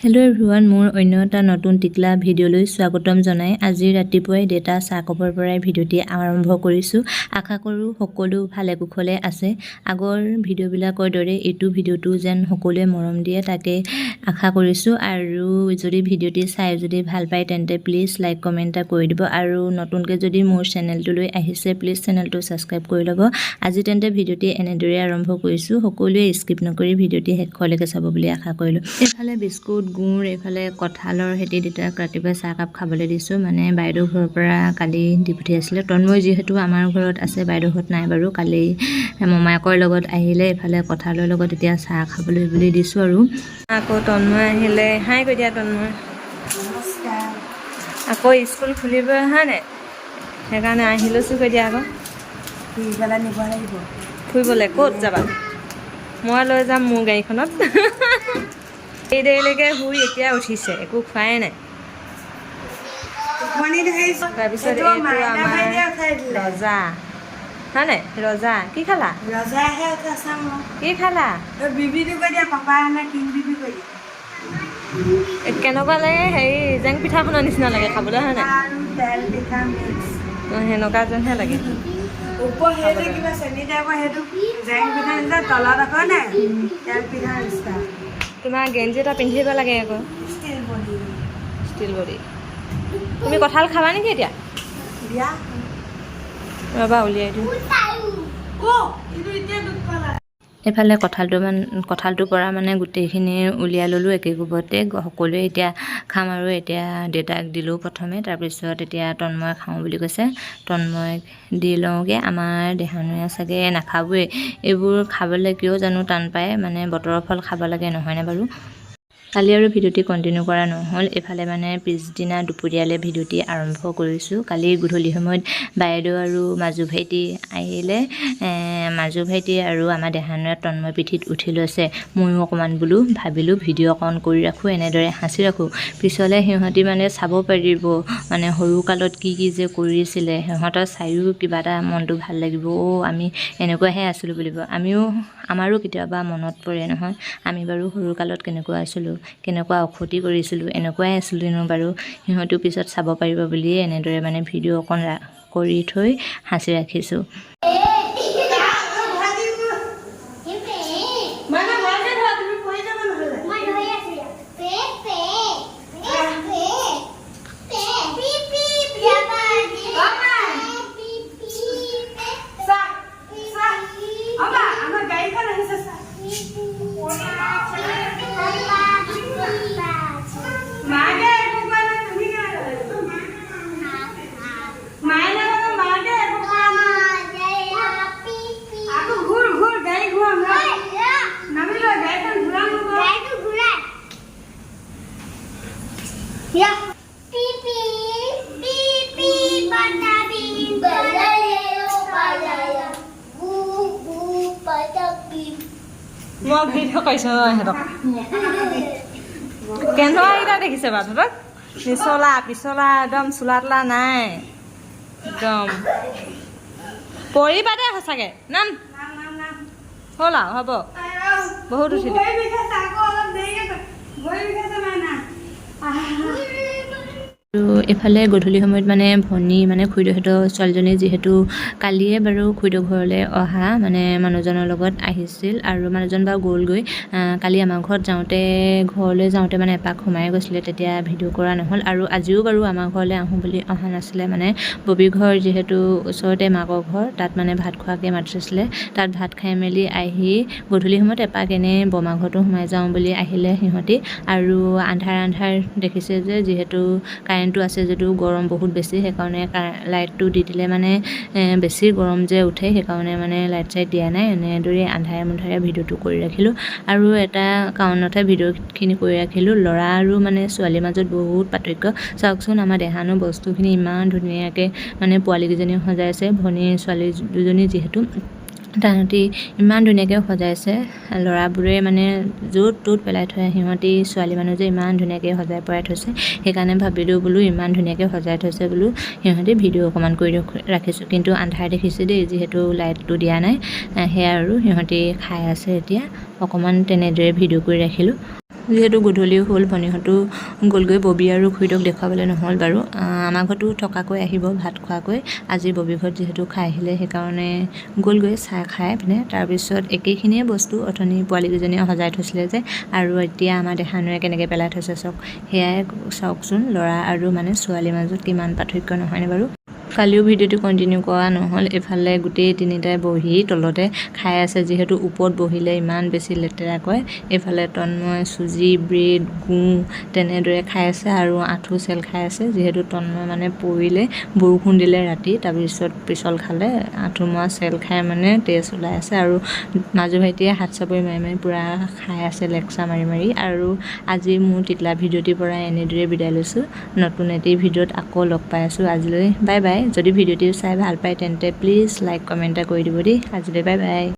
Hello' everyone, মোৰ অন্য এটা নতুন টিকলা ভিডিঅ'লৈ স্বাগতম জনাই আজি ৰাতিপুৱাই দেতা চাহ কাপৰ পৰাই ভিডিঅ'টি আৰম্ভ কৰিছোঁ। আশা কৰোঁ সকলো ভালে কুশলে আছে। আগৰ ভিডিঅ'বিলাকৰ দৰে এইটো ভিডিঅ'টো যেন সকলোৱে মৰম দিয়ে তাকে আশা কৰিছোঁ। আৰু যদি ভিডিঅ'টি চাই যদি ভাল পায় তেন্তে প্লিজ লাইক কমেণ্ট এটা কৰি দিব। আৰু নতুনকৈ যদি মোৰ চেনেলটোলৈ আহিছে প্লিজ চেনেলটো ছাবস্ক্ৰাইব কৰি ল'ব। আজি তেন্তে ভিডিঅ'টি এনেদৰে আৰম্ভ কৰিছোঁ। সকলোৱে স্কিপ নকৰি ভিডিঅ'টি শেষলৈকে চাব বুলি আশা কৰিলোঁ। এইফালে বিস্কুট গুড়, এইফালে কঁঠালৰ খেতি দেউতাক ৰাতিপুৱা চাহকাপ খাবলৈ দিছোঁ। মানে বাইদেউ ঘৰৰ পৰা কালি দি পঠিয়াইছিলে। তন্ময় যিহেতু আমাৰ ঘৰত আছে, বাইদেউ ঘৰত নাই বাৰু, কালি মমায়েকৰ লগত আহিলে। এইফালে কঁঠালৰ লগত এতিয়া চাহ খাবলৈ বুলি দিছোঁ। আৰু আকৌ তন্ময় আহিলে। হাই কৈ দিয়া তন্ময়। নমস্কাৰ। আকৌ স্কুল খুলিব হয় নাই, সেইকাৰণে আহি লৈছোঁ কৈ দিয়া আকৌ। ফুৰিবলৈ নিব লাগিব। ফুৰিবলৈ ক'ত যাবা? মই লৈ যাম মোৰ গাড়ীখনত। এই দেৰিলৈকে শুই এতিয়া উঠিছে, একো খোৱাই নাই। তাৰপিছত এইটো আমাৰ ৰজা হয় নাই? ৰজা কি খালা? ৰজাহে উঠাইছা মোক। কি খালা? বিবিটো কৈ দিয়া, পাপাই আনে কিং বিবি কৈ দিয়া। কেনেকুৱা লাগে? হেৰি জেং পিঠাখনৰ নিচিনা লাগে খাবলৈ হয় নাই? আৰু তেল পিঠা মিক্স। সেনেকুৱা যেনহে লাগে। ওপৰ সেইটো কিবা চেনি টাইপৰ, সেইটো জেং পিঠা নিচিনা, তলত আকৌ নাই তেল পিঠা নিচিনা। তোমাৰ গেঞ্জি এটা পিন্ধিব লাগে আকৌ। Steel body. Steel body. তুমি কঁঠাল খাবা নেকি এতিয়া? দিয়া ৰ'বা উলিয়াই দিওঁ। এইফালে কঁঠালটোৰ পৰা মানে গোটেইখিনি উলিয়াই ল'লোঁ একে কোবতে। সকলোৱে এতিয়া খাম আৰু এতিয়া দেউতাক দিলোঁ প্ৰথমে, তাৰপিছত এতিয়া তন্ময় খাওঁ বুলি কৈছে। তন্ময়ক দি লওঁগৈ। আমাৰ দেহানুৱে চাগে নাখাবই এইবোৰ, খাবলৈ কিয় জানো টান পায়। মানে বতৰৰ ফল খাব লাগে নহয়নে বাৰু? কালি আৰু ভিডিঅ'টি কণ্টিনিউ কৰা নহ'ল। এইফালে মানে পিছদিনা দুপৰীয়ালৈ ভিডিঅ'টি আৰম্ভ কৰিছোঁ। কালি গধূলি সময়ত বাইদেউ আৰু মাজু ভাইটি আহিলে। মাজু ভাইটি আৰু আমাৰ দেহানুৱে তন্ময় পিঠিত উঠি লৈছে। ময়ো অকণমান বোলো ভাবিলোঁ ভিডিঅ' অকণ কৰি ৰাখোঁ, এনেদৰে সাঁচি ৰাখোঁ। পিছলৈ সিহঁতি মানে চাব পাৰিব, মানে সৰুকালত কি কি যে কৰিছিলে। সিহঁতৰ চায়ো কিবা এটা মনটো ভাল লাগিব। আমি এনেকুৱাহে আছিলোঁ বুলিব। আমাৰো কেতিয়াবা মনত পৰে নহয়, আমি বাৰু সৰুকালত কেনেকুৱা আছিলোঁ, কেনেকুৱা অখতি কৰিছিলোঁ, এনেকুৱাই আছিলোঁ বাৰু। সিহঁতেও পিছত চাব পাৰিব বুলিয়ে এনেদৰে মানে ভিডিঅ' অকণ কৰি থৈ সাঁচি ৰাখিছোঁ। মই ভিডিঅ' কৰিছোঁ সিহঁতক। কেনেকুৱা দেখিছে বাৰু তহঁতক? পিছলা পিছলা একদম চোলা তোলা নাই, একদম পৰিবা দে সঁচাকৈ। নাম হ'ল আৰু হ'ব, বহুত উঠিলোঁ। আৰু এইফালে গধূলি সময়ত মানে ভনী মানে খুৰীদেউহঁতৰ ছোৱালীজনী যিহেতু কালিয়ে বাৰু খুৰীদেউ ঘৰলৈ অহা, মানে মানুহজনৰ লগত আহিছিল আৰু মানুহজন বাৰু গ'লগৈ। কালি আমাৰ ঘৰত ঘৰলৈ যাওঁতে মানে এপাক সোমাই গৈছিলে, তেতিয়া ভিডিঅ' কৰা নহ'ল। আৰু আজিও বাৰু আমাৰ ঘৰলৈ আহোঁ বুলি অহা নাছিলে। মানে ববী ঘৰ যিহেতু ওচৰতে মাকৰ ঘৰ, তাত মানে ভাত খোৱাকৈ মাতিছিলে। তাত ভাত খাই মেলি আহি গধূলি সময়ত এপাক এনেই বমা ঘৰতো সোমাই যাওঁ বুলি আহিলে সিহঁতি। আৰু আন্ধাৰ দেখিছে যে, যিহেতু কাৰেণ্টটো আছে যদিও গৰম বহুত বেছি, সেইকাৰণে লাইটটো দি দিলে মানে বেছি গৰম যে উঠে, সেইকাৰণে মানে লাইট চাইট দিয়া নাই। এনেদৰে আন্ধাৰে মুন্ধাৰে ভিডিঅ'টো কৰি ৰাখিলোঁ। আৰু এটা কাৰণতহে ভিডিঅ'খিনি কৰি ৰাখিলোঁ, ল'ৰা আৰু মানে ছোৱালীৰ মাজত বহুত পাৰ্থক্য। চাওকচোন আমাৰ দেহানো বস্তুখিনি ইমান ধুনীয়াকৈ মানে পোৱালীকেইজনী সজাইছে। ভনী ছোৱালী দুজনী যিহেতু তাহাঁতি ইমান ধুনীয়াকৈ সজাইছে। ল'ৰাবোৰে মানে য'ত ত'ত পেলাই থয়, সিহঁতি ছোৱালী মানুহ যে ইমান ধুনীয়াকৈ সজাই পৰাই থৈছে। সেইকাৰণে ভাবিলোঁ বোলো ইমান ধুনীয়াকৈ সজাই থৈছে বোলো সিহঁতি ভিডিঅ' অকণমান কৰি ৰাখিছোঁ। কিন্তু আন্ধাৰ দেখিছে দেই, যিহেতু লাইটটো দিয়া নাই। সেয়া আৰু সিহঁতি খাই আছে এতিয়া, অকণমান তেনেদৰে ভিডিঅ' কৰি ৰাখিলোঁ। যিহেতু গধূলিও হ'ল ভনীহঁতো গ'লগৈ ববি আৰু খুৰীদক দেখুৱাবলৈ নহ'ল বাৰু আমাৰ ঘৰতো থকাকৈ আহিব ভাত খোৱাকৈ আজি ববি ঘৰত যিহেতু খাই আহিলে সেইকাৰণে গ'লগৈ চাহ খাই পিনে তাৰপিছত একেইখিনিয়ে বস্তু অথনি পোৱালীকেইজনীয়ে সজাই থৈছিলে যে আৰু এতিয়া আমাৰ দেহানুৱে কেনেকৈ পেলাই থৈছে চাওক সেয়াই চাওকচোন ল'ৰা আৰু মানে ছোৱালীৰ মাজত কিমান পাৰ্থক্য নহয়নে বাৰু কালিও ভিডিঅ'টো কণ্টিনিউ কৰা নহ'ল এফালে গোটেই তিনিটাই বহি তলতে খাই আছে যিহেতু ওপৰত বহিলে ইমান বেছি লেতেৰা কয় এইফালে তন্ময় চুজি ব্ৰেড তেনেদৰে খাই আছে আৰু আঁঠু চেল খাই আছে যিহেতু তন্ময় মানে পৰিলে বৰষুণ দিলে ৰাতি তাৰপিছত পিছল খালে আঁঠু মৰা চেল খাই মানে তেজ ওলাই আছে আৰু মাজু ভাইটিয়ে হাত চাপৰি মাৰি পূৰা খাই আছে লেকচা মাৰি আৰু আজি মোৰ টিকলা ভিডিঅ'টিৰ পৰা এনেদৰে বিদায় লৈছোঁ নতুন এটি ভিডিঅ'ত আকৌ লগ পাই আছোঁ আজিলৈ বাই বাই যদি ভিডিঅ'টি চাই ভাল পায় তেন্তে প্লিজ লাইক কমেণ্ট এটা কৰি দিব দেই আজিলৈ বাই বাই